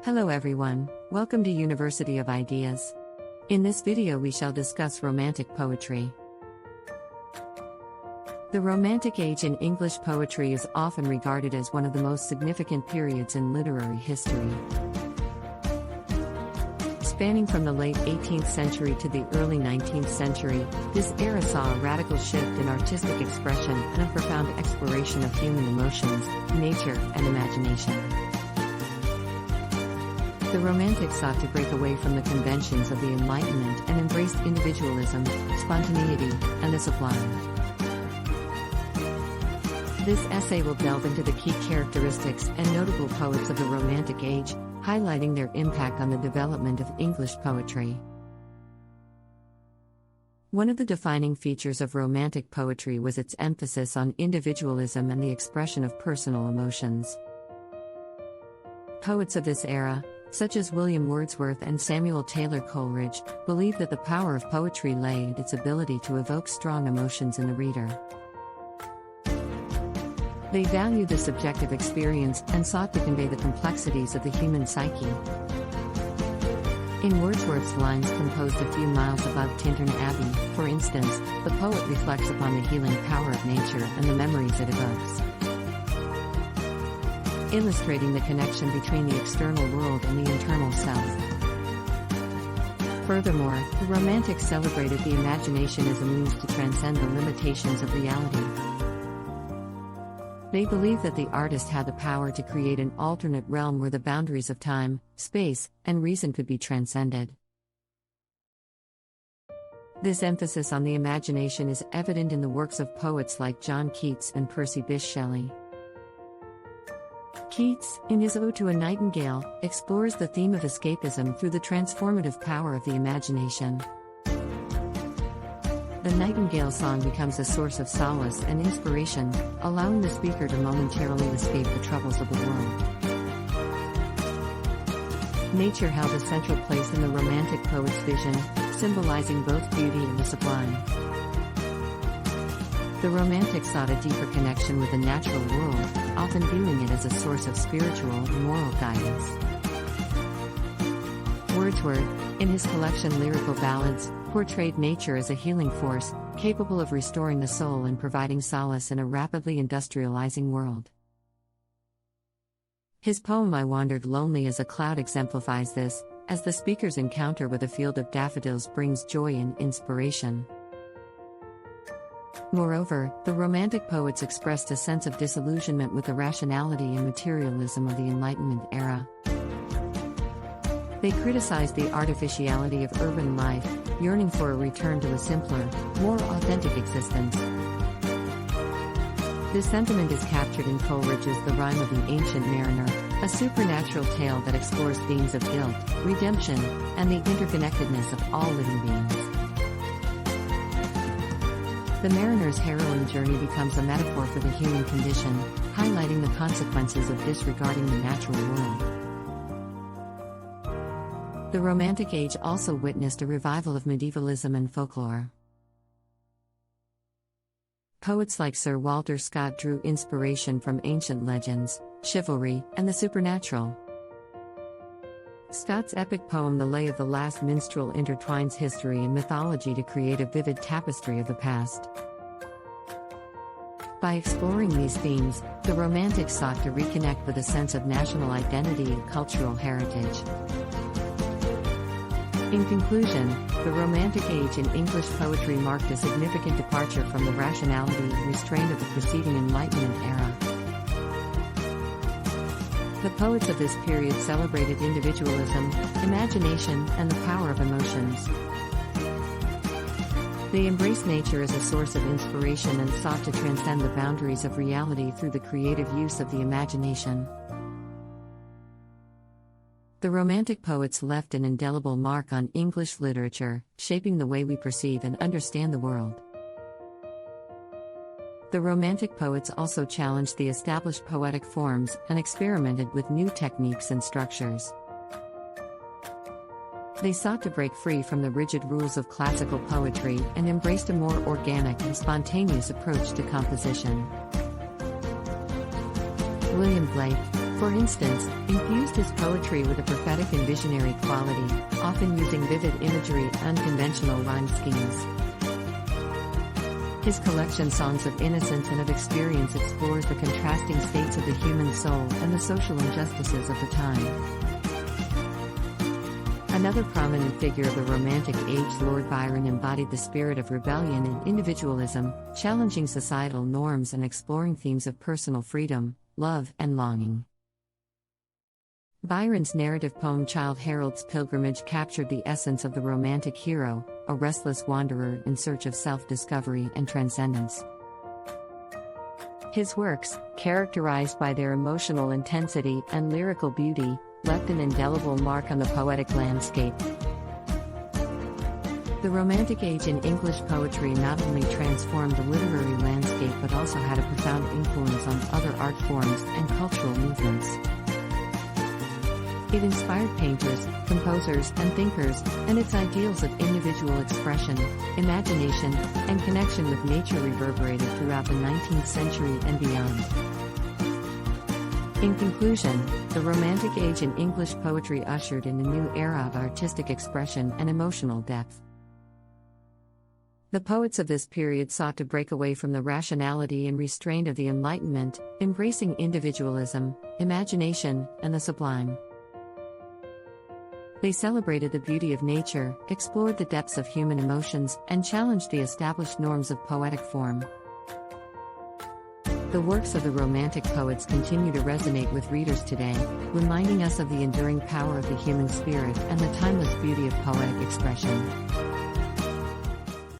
Hello everyone, welcome to University of Ideas. In this video we shall discuss Romantic poetry. The Romantic Age in English poetry is often regarded as one of the most significant periods in literary history. Spanning from the late 18th century to the early 19th century, this era saw a radical shift in artistic expression and a profound exploration of human emotions, nature, and imagination. The Romantics sought to break away from the conventions of the Enlightenment and embraced individualism, spontaneity, and the sublime. This essay will delve into the key characteristics and notable poets of the Romantic Age, highlighting their impact on the development of English poetry. One of the defining features of Romantic poetry was its emphasis on individualism and the expression of personal emotions. Poets of this era, such as William Wordsworth and Samuel Taylor Coleridge, believed that the power of poetry lay in its ability to evoke strong emotions in the reader. They valued the subjective experience and sought to convey the complexities of the human psyche. In Wordsworth's lines composed a few miles above Tintern Abbey, for instance, the poet reflects upon the healing power of nature and the memories it evokes, illustrating the connection between the external world and the internal self. Furthermore, the Romantics celebrated the imagination as a means to transcend the limitations of reality. They believed that the artist had the power to create an alternate realm where the boundaries of time, space, and reason could be transcended. This emphasis on the imagination is evident in the works of poets like John Keats and Percy Bysshe Shelley. Keats, in his Ode to a Nightingale, explores the theme of escapism through the transformative power of the imagination. The Nightingale song becomes a source of solace and inspiration, allowing the speaker to momentarily escape the troubles of the world. Nature held a central place in the Romantic poet's vision, symbolizing both beauty and the sublime. The Romantics sought a deeper connection with the natural world, often viewing it as a source of spiritual and moral guidance. Wordsworth, in his collection Lyrical Ballads, portrayed nature as a healing force, capable of restoring the soul and providing solace in a rapidly industrializing world. His poem I Wandered Lonely as a Cloud exemplifies this, as the speaker's encounter with a field of daffodils brings joy and inspiration. Moreover, the Romantic poets expressed a sense of disillusionment with the rationality and materialism of the Enlightenment era. They criticized the artificiality of urban life, yearning for a return to a simpler, more authentic existence. This sentiment is captured in Coleridge's The Rime of the Ancient Mariner, a supernatural tale that explores themes of guilt, redemption, and the interconnectedness of all living beings. The mariner's harrowing journey becomes a metaphor for the human condition, highlighting the consequences of disregarding the natural world. The Romantic Age also witnessed a revival of medievalism and folklore. Poets like Sir Walter Scott drew inspiration from ancient legends, chivalry, and the supernatural. Scott's epic poem The Lay of the Last Minstrel intertwines history and mythology to create a vivid tapestry of the past. By exploring these themes, the Romantics sought to reconnect with a sense of national identity and cultural heritage. In conclusion, the Romantic Age in English poetry marked a significant departure from the rationality and restraint of the preceding Enlightenment era. The poets of this period celebrated individualism, imagination, and the power of emotions. They embraced nature as a source of inspiration and sought to transcend the boundaries of reality through the creative use of the imagination. The Romantic poets left an indelible mark on English literature, shaping the way we perceive and understand the world. The Romantic poets also challenged the established poetic forms and experimented with new techniques and structures. They sought to break free from the rigid rules of classical poetry and embraced a more organic and spontaneous approach to composition. William Blake, For instance, infused his poetry with a prophetic and visionary quality, often using vivid imagery and unconventional rhyme schemes. His collection Songs of Innocence and of Experience explores the contrasting states of the human soul and the social injustices of the time. Another prominent figure of the Romantic Age, Lord Byron, embodied the spirit of rebellion and individualism, challenging societal norms and exploring themes of personal freedom, love, and longing. Byron's narrative poem Childe Harold's Pilgrimage captured the essence of the romantic hero, a restless wanderer in search of self-discovery and transcendence. His works, characterized by their emotional intensity and lyrical beauty, left an indelible mark on the poetic landscape. The Romantic Age in English poetry not only transformed the literary landscape but also had a profound influence on other art forms and cultural movements. It inspired painters, composers, and thinkers, and its ideals of individual expression, imagination, and connection with nature reverberated throughout the 19th century and beyond. In conclusion, the Romantic Age in English poetry ushered in a new era of artistic expression and emotional depth. The poets of this period sought to break away from the rationality and restraint of the Enlightenment, embracing individualism, imagination, and the sublime. They celebrated the beauty of nature, explored the depths of human emotions, and challenged the established norms of poetic form. The works of the Romantic poets continue to resonate with readers today, reminding us of the enduring power of the human spirit and the timeless beauty of poetic expression.